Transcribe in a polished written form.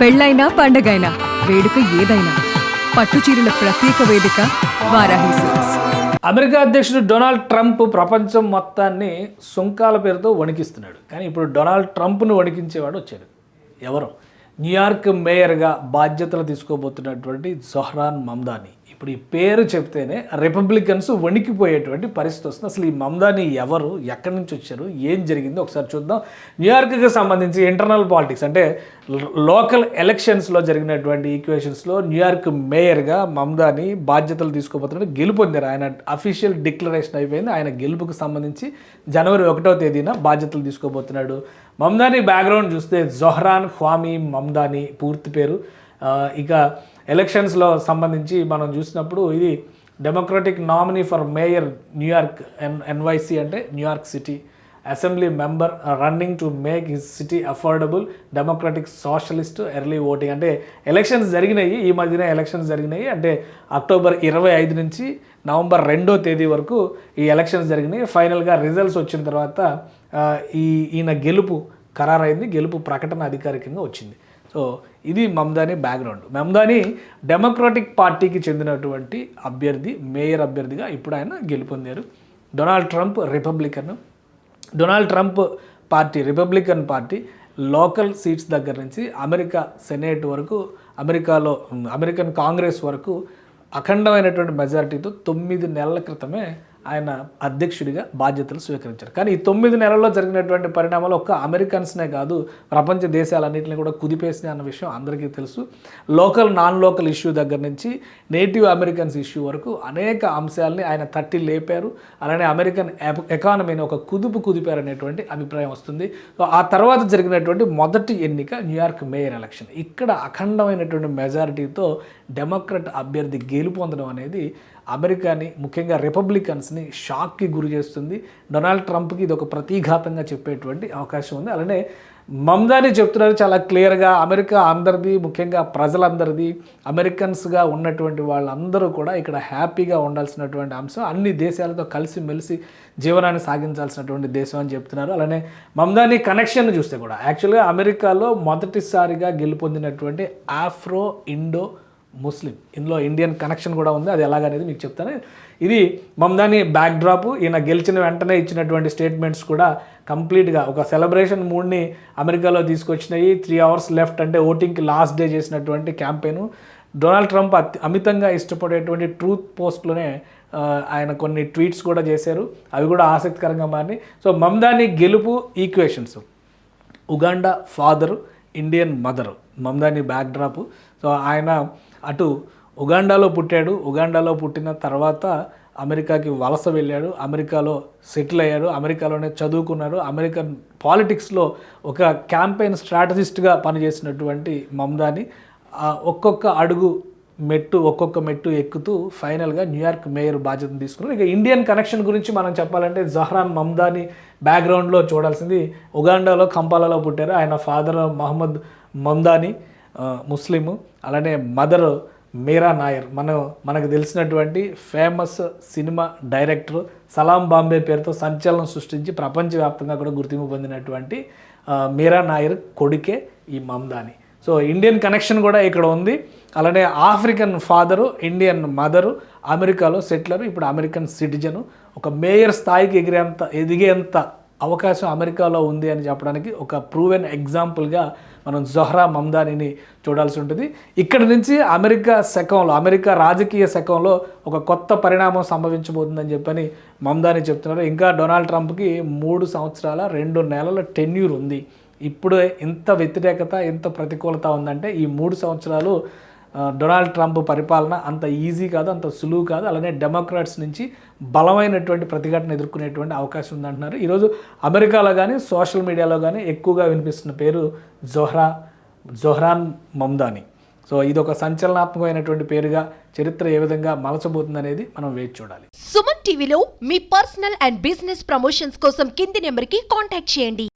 పెళ్ళైనా పండగైనా వేడుక ఏదైనా పట్టుచీరల ప్రత్యేక వేదిక వారాహి సిల్క్స్. అమెరికా అధ్యక్షుడు డొనాల్డ్ ట్రంప్ ప్రపంచం మొత్తాన్ని సుంకాల పేరుతో వణికిస్తున్నాడు. కానీ ఇప్పుడు డొనాల్డ్ ట్రంప్ను వణికించేవాడు వచ్చాడు. ఎవరు? న్యూయార్క్ మేయర్గా బాధ్యతలు తీసుకోబోతున్నటువంటి జొహ్రాన్ మమ్దాని. ఇప్పుడు ఈ పేరు చెప్తేనే రిపబ్లికన్స్ వణికిపోయేటువంటి పరిస్థితి వస్తుంది. అసలు ఈ మమ్దాని ఎవరు, ఎక్కడి నుంచి వచ్చారు, ఏం జరిగిందో ఒకసారి చూద్దాం. న్యూయార్క్కి సంబంధించి ఇంటర్నల్ పాలిటిక్స్ అంటే లోకల్ ఎలక్షన్స్లో జరిగినటువంటి ఈక్వేషన్స్లో న్యూయార్క్ మేయర్గా మమ్దాని బాధ్యతలు తీసుకోబోతున్నట్టు గెలుపొందారు. ఆయన అఫీషియల్ డిక్లరేషన్ అయిపోయింది. ఆయన గెలుపుకు సంబంధించి జనవరి 1వ తేదీన బాధ్యతలు తీసుకోబోతున్నాడు. మమ్దాని బ్యాక్గ్రౌండ్ చూస్తే జొహ్రాన్ ఖ్వామీ మమ్దాని పూర్తి పేరు. ఇక ఎలక్షన్స్లో సంబంధించి మనం చూసినప్పుడు ఇది democratic nominee for mayor New York, NYC అంటే New York city, assembly member running to make his city affordable, democratic socialist, early voting. అంటే ఎలక్షన్స్ జరిగినాయి, ఈ మధ్యన ఎలక్షన్స్ జరిగినాయి. అంటే అక్టోబర్ 25 నుంచి నవంబర్ 2వ తేదీ వరకు ఈ ఎలక్షన్స్ జరిగినాయి. ఫైనల్గా రిజల్ట్స్ వచ్చిన తర్వాత ఈయన గెలుపు ఖరారైంది, గెలుపు ప్రకటన అధికారికంగా వచ్చింది. సో ఇది మమ్దాని బ్యాక్గ్రౌండ్. మమ్దాని డెమోక్రటిక్ పార్టీకి చెందినటువంటి అభ్యర్థి, మేయర్ అభ్యర్థిగా ఇప్పుడు ఆయన గెలుపొందారు. Donald Trump Republican. Donald Trump party Republican party local seats దగ్గర నుంచి అమెరికా సెనేట్ వరకు, అమెరికన్ కాంగ్రెస్ వరకు అఖండమైనటువంటి మెజారిటీతో 9 నెలల క్రితమే ఆయన అధ్యక్షుడిగా బాధ్యతలు స్వీకరించారు. కానీ ఈ 9 నెలల్లో జరిగినటువంటి పరిణామాలు ఒక్క అమెరికన్స్నే కాదు, ప్రపంచ దేశాలన్నింటినీ కూడా కుదిపేసినాయి అన్న విషయం అందరికీ తెలుసు. లోకల్ నాన్ లోకల్ ఇష్యూ దగ్గర నుంచి నేటివ్ అమెరికన్స్ ఇష్యూ వరకు అనేక అంశాలని ఆయన తట్టి లేపారు. అలానే అమెరికన్ ఎకానమీని ఒక కుదిపారు అనేటువంటి అభిప్రాయం వస్తుంది. సో ఆ తర్వాత జరిగినటువంటి మొదటి ఎన్నిక న్యూయార్క్ మేయర్ ఎలక్షన్. ఇక్కడ అఖండమైనటువంటి మెజారిటీతో డెమోక్రట్ అభ్యర్థి గెలుపొందడం అనేది అమెరికాని, ముఖ్యంగా రిపబ్లికన్స్ని షాక్కి గురి చేస్తుంది. డొనాల్డ్ ట్రంప్కి ఇది ఒక ప్రతీఘాతంగా చెప్పేటువంటి అవకాశం ఉంది. అలానే మమ్దాని చెప్తున్నారు చాలా క్లియర్గా, అమెరికా అందరిది, ముఖ్యంగా ప్రజలందరిది, అమెరికన్స్గా ఉన్నటువంటి వాళ్ళందరూ కూడా ఇక్కడ హ్యాపీగా ఉండాల్సినటువంటి అంశం, అన్ని దేశాలతో కలిసిమెలిసి జీవనాన్ని సాగించాల్సినటువంటి దేశం అని చెప్తున్నారు. అలానే మమ్దాని కనెక్షన్ చూస్తే కూడా యాక్చువల్గా అమెరికాలో మొదటిసారిగా గెలుపొందినటువంటి ఆఫ్రో ఇండో ముస్లిం, ఇందులో ఇండియన్ కనెక్షన్ కూడా ఉంది. అది ఎలాగనేది మీకు చెప్తాను. ఇది మమ్దాని బ్యాక్డ్రాప్. ఈయన గెలిచిన వెంటనే ఇచ్చినటువంటి స్టేట్మెంట్స్ కూడా కంప్లీట్గా ఒక సెలబ్రేషన్ మూడ్ని అమెరికాలో తీసుకొచ్చినాయి. 3 hours లెఫ్ట్ అంటే ఓటింగ్కి లాస్ట్ డే చేసినటువంటి క్యాంపెయిన్. డొనాల్డ్ ట్రంప్ అమితంగా ఇష్టపడేటువంటి ట్రూత్ పోస్ట్లోనే ఆయన కొన్ని ట్వీట్స్ కూడా చేశారు. అవి కూడా ఆసక్తికరంగా మారినాయి. సో మమ్దాని గెలుపు equations: Uganda father, Indian mother, Mamdani backdrop. So ఆయన అటు ఉగాండాలో పుట్టాడు, ఉగాండాలో పుట్టిన తర్వాత అమెరికాకి వలస వెళ్ళాడు, అమెరికాలో సెటిల్ అయ్యాడు, అమెరికాలోనే చదువుకున్నాడు. అమెరికన్ పాలిటిక్స్లో ఒక క్యాంపెయిన్ స్ట్రాటజిస్ట్గా పనిచేసినటువంటి మమ్దాని ఒక్కొక్క మెట్టు ఎక్కుతూ ఫైనల్గా న్యూయార్క్ మేయర్ బాధ్యతను తీసుకున్నారు. ఇక ఇండియన్ కనెక్షన్ గురించి మనం చెప్పాలంటే జొహ్రాన్ మమ్దాని బ్యాక్గ్రౌండ్లో చూడాల్సింది, ఉగాండాలో కంపాలలో పుట్టారు. ఆయన ఫాదర్ మహమ్మద్ మమ్దాని ముస్లిము, అలానే మదర్ మీరా నాయర్, మనకు తెలిసినటువంటి ఫేమస్ సినిమా డైరెక్టర్, సలాం బాంబే పేరుతో సంచలనం సృష్టించి ప్రపంచవ్యాప్తంగా కూడా గుర్తింపు పొందినటువంటి మీరా నాయర్ కొడుకే ఈ మమ్దాని. సో ఇండియన్ కనెక్షన్ కూడా ఇక్కడ ఉంది. అలానే ఆఫ్రికన్ ఫాదరు, ఇండియన్ మదరు, అమెరికాలో సెటిలరు, ఇప్పుడు అమెరికన్ సిటిజను. ఒక మేయర్ స్థాయికి ఎదిగేంత అవకాశం అమెరికాలో ఉంది అని చెప్పడానికి ఒక ప్రూవెన్ ఎగ్జాంపుల్గా మనం జొహ్రా మమ్దానిని చూడాల్సి ఉంటుంది. ఇక్కడ నుంచి అమెరికా రాజకీయ శకంలో ఒక కొత్త పరిణామం సంభవించబోతుందని చెప్పని మమ్దాని చెప్తున్నారు. ఇంకా డొనాల్డ్ ట్రంప్కి 3 సంవత్సరాల 2 నెలల టెన్యూర్ ఉంది. ఇప్పుడు ఎంత వ్యతిరేకత, ఎంత ప్రతికూలత ఉందంటే ఈ 3 సంవత్సరాలు డొనాల్డ్ ట్రంప్ పరిపాలన అంత ఈజీ కాదు, అంత సులువు కాదు. అలానే డెమోక్రాట్స్ నుంచి బలమైనటువంటి ప్రతిఘటన ఎదుర్కొనేటువంటి అవకాశం ఉందంటున్నారు. ఈరోజు అమెరికాలో కానీ సోషల్ మీడియాలో కానీ ఎక్కువగా వినిపిస్తున్న పేరు జొహ్రాన్ మమ్దాని. సో ఇది ఒక సంచలనాత్మకమైనటువంటి పేరుగా చరిత్ర ఏ విధంగా మలచబోతుంది అనేది మనం వేచి చూడాలి. సుమన్ టీవీలో మీ పర్సనల్ అండ్ బిజినెస్ ప్రమోషన్స్ కోసం కింది నెంబర్కి కాంటాక్ట్ చేయండి.